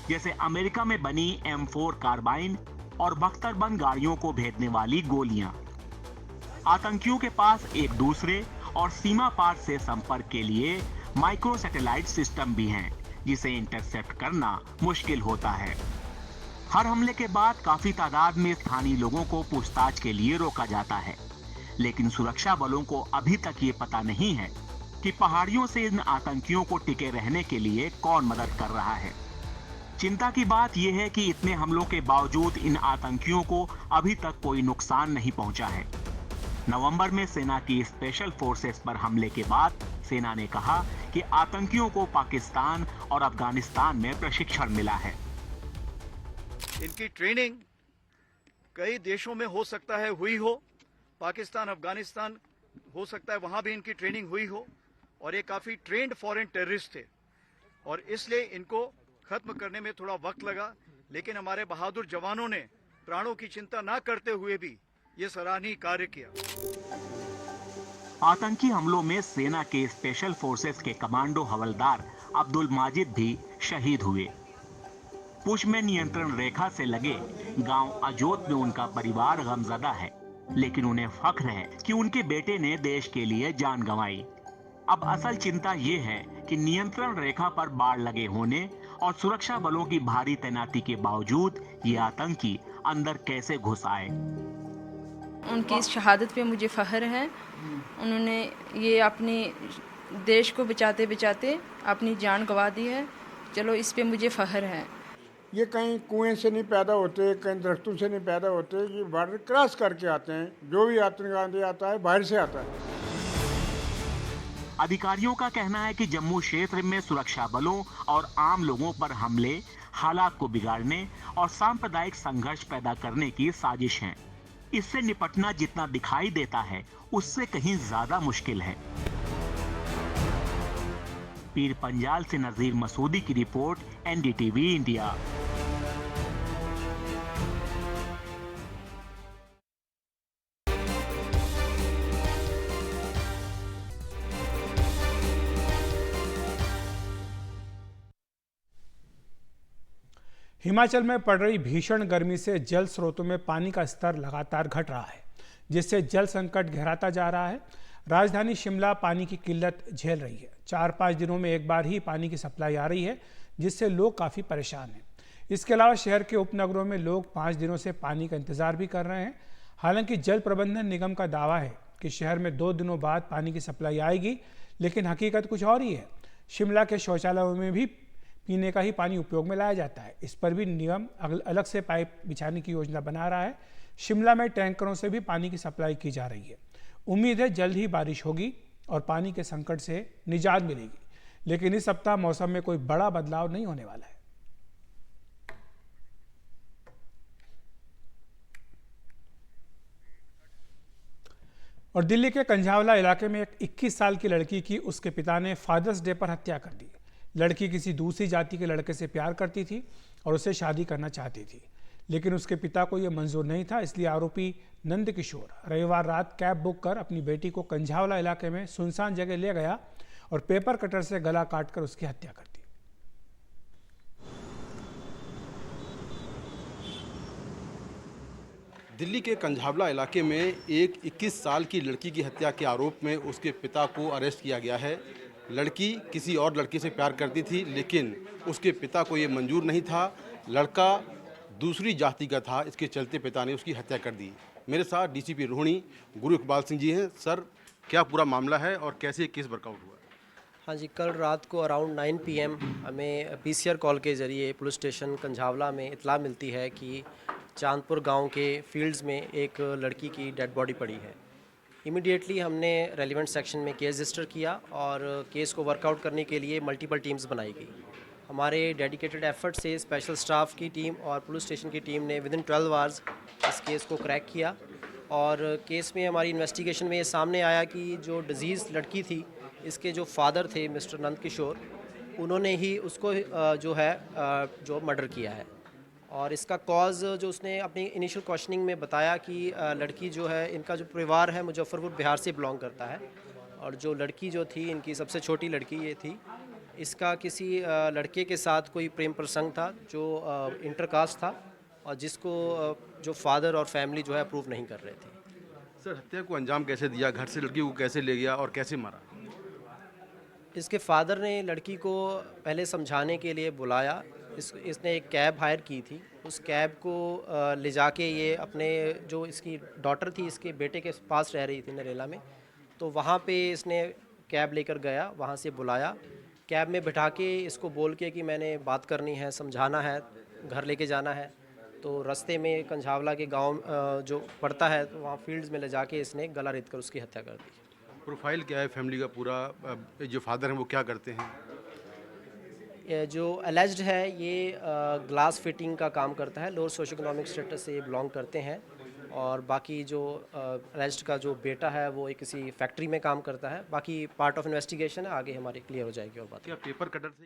जैसे अमेरिका में बनी M4 कार्बाइन और बख्तरबंद गाड़ियों को भेदने वाली गोलियां। आतंकियों के पास एक दूसरे और सीमा पार से संपर्क के लिए माइक्रो सैटेलाइट सिस्टम भी हैं, जिसे इंटरसेप्ट करना मुश्किल होता है। हर हमले के बाद काफी तादाद में स्थानीय लोगों को पूछताछ के लिए रोका जाता है, लेकिन सुरक्षा बलों को अभी तक ये पता नहीं है कि पहाड़ियों से इन आतंकियों को टिके रहने के लिए कौन मदद कर रहा है। चिंता की बात यह है कि इतने हमलों के बावजूद इन आतंकियों को अभी तक कोई नुकसान नहीं पहुंचा है। नवंबर में सेना की स्पेशल फोर्सेस पर हमले के बाद सेना ने कहा कि आतंकियों को पाकिस्तान और अफगानिस्तान में प्रशिक्षण मिला है। इनकी ट्रेनिंग कई देशों में हो सकता है हुई हो, पाकिस्तान अफगानिस्तान हो सकता है वहां भी इनकी ट्रेनिंग हुई हो, और ये काफी ट्रेंड फॉरेन टेररिस्ट थे और इसलिए इनको खत्म करने में थोड़ा वक्त लगा, लेकिन हमारे बहादुर जवानों ने प्राणों की चिंता ना करते हुए भी ये सराहनीय कार्य किया। आतंकी हमलों में सेना के स्पेशल फोर्सेस के कमांडो हवलदार अब्दुल माजिद भी शहीद हुए। पुंछ में नियंत्रण रेखा से लगे गांव अजोत में उनका परिवार गमजदा है, लेकिन उन्हें फख्र है कि उनके बेटे ने देश के लिए जान गंवाई। अब असल चिंता ये है कि नियंत्रण रेखा पर बाड़ लगे होने और सुरक्षा बलों की भारी तैनाती के बावजूद ये आतंकी अंदर कैसे घुस आए। उनकी इस शहादत पे मुझे फख्र है। उन्होंने ये अपने देश को बचाते बचाते अपनी जान गंवा दी है। चलो इस पे मुझे फख्र है। ये कहीं कुएं से नहीं पैदा होते, कहीं दरख्तों से नहीं पैदा होते, ये बॉर्डर क्रॉस करके आते हैं। जो भी आतंकवादी आता है बाहर से आता है। अधिकारियों का कहना है कि जम्मू क्षेत्र में सुरक्षा बलों और आम लोगों पर हमले हालात को बिगाड़ने और सांप्रदायिक संघर्ष पैदा करने की साजिश है। इससे निपटना जितना दिखाई देता है उससे कहीं ज्यादा मुश्किल है। पीर पंजाल से नजीर मसूदी की रिपोर्ट, NDTV इंडिया। हिमाचल में पड़ रही भीषण गर्मी से जल स्रोतों में पानी का स्तर लगातार घट रहा है, जिससे जल संकट गहराता जा रहा है। राजधानी शिमला पानी की किल्लत झेल रही है। 4-5 दिनों में एक बार ही पानी की सप्लाई आ रही है, जिससे लोग काफ़ी परेशान हैं। इसके अलावा शहर के उपनगरों में लोग 5 दिनों से पानी का इंतजार भी कर रहे हैं। हालांकि जल प्रबंधन निगम का दावा है कि शहर में 2 दिनों बाद पानी की सप्लाई आएगी, लेकिन हकीकत कुछ और ही है। शिमला के शौचालयों में भी पीने का ही पानी उपयोग में लाया जाता है। इस पर भी निगम अलग से पाइप बिछाने की योजना बना रहा है। शिमला में टैंकरों से भी पानी की सप्लाई की जा रही है। उम्मीद है जल्द ही बारिश होगी और पानी के संकट से निजात मिलेगी, लेकिन इस सप्ताह मौसम में कोई बड़ा बदलाव नहीं होने वाला है। और दिल्ली के कंझावला इलाके में एक 21 साल की लड़की की उसके पिता ने फादर्स डे पर हत्या कर दी। लड़की किसी दूसरी जाति के लड़के से प्यार करती थी और उससे शादी करना चाहती थी, लेकिन उसके पिता को यह मंजूर नहीं था। इसलिए आरोपी नंद किशोर रविवार रात कैब बुक कर अपनी बेटी को कंझावला इलाके में सुनसान जगह ले गया और पेपर कटर से गला काटकर उसकी हत्या कर दी। दिल्ली के कंझावला इलाके में एक 21 साल की लड़की की हत्या के आरोप में उसके पिता को अरेस्ट किया गया है। लड़की किसी और लड़के से प्यार करती थी, लेकिन उसके पिता को ये मंजूर नहीं था। लड़का दूसरी जाति का था, इसके चलते पिता ने उसकी हत्या कर दी। मेरे साथ DCP रोहिणी गुरु इकबाल सिंह जी हैं। सर, क्या पूरा मामला है और कैसे केस वर्कआउट हुआ? हाँ जी, कल रात को अराउंड 9 PM हमें PCR कॉल के ज़रिए पुलिस स्टेशन कंझावला में इतला मिलती है कि चांदपुर गांव के फील्ड्स में एक लड़की की डेड बॉडी पड़ी है। इमीडिएटली हमने रेलिवेंट सेक्शन में केस रजिस्टर किया और केस को वर्कआउट करने के लिए मल्टीपल टीम्स बनाई गई। हमारे डेडिकेटेड एफर्ट से स्पेशल स्टाफ की टीम और पुलिस स्टेशन की टीम ने विदिन 12 आवर्स इस केस को क्रैक किया। और केस में हमारी इन्वेस्टिगेशन में ये सामने आया कि जो डिजीज़ लड़की थी, इसके जो फादर थे मिस्टर नंद किशोर, उन्होंने ही उसको जो मर्डर किया है। और इसका कॉज जो उसने अपनी इनिशियल क्वेश्चनिंग में बताया कि लड़की जो है, इनका जो परिवार है मुजफ्फरपुर बिहार से बिलोंग करता है, और जो लड़की जो थी, इनकी सबसे छोटी लड़की ये थी, इसका किसी लड़के के साथ कोई प्रेम प्रसंग था जो इंटरकास्ट था, और जिसको जो फादर और फैमिली जो है अप्रूव नहीं कर रहे थे। सर, हत्या को अंजाम कैसे दिया, घर से लड़की को कैसे ले गया और कैसे मारा? इसके फादर ने लड़की को पहले समझाने के लिए बुलाया। इसने एक कैब हायर की थी, उस कैब को ले जाके ये अपने जो इसकी डॉटर थी, इसके बेटे के पास रह रही थी नरेला में, तो वहाँ पे इसने कैब लेकर गया, वहाँ से बुलाया, कैब में बिठा के इसको बोल के कि मैंने बात करनी है, समझाना है, घर लेके जाना है। तो रास्ते में कंझावला के गांव जो पड़ता है, तो वहाँ फील्ड्स में ले जाके इसने गला रेत कर उसकी हत्या कर दी। प्रोफाइल क्या है फैमिली का पूरा? जो फादर हैं वो क्या करते हैं? जो एलिज्ड है ये ग्लास फिटिंग का काम करता है, लोअर सोशो इकोनॉमिक स्टेटस से बिलोंग करते हैं। और बाकी जो एलिज्ड का जो बेटा है वो एक किसी फैक्ट्री में काम करता है। बाकी पार्ट ऑफ इन्वेस्टिगेशन है, आगे हमारी क्लियर हो जाएगी और बात। क्या पेपर कटर से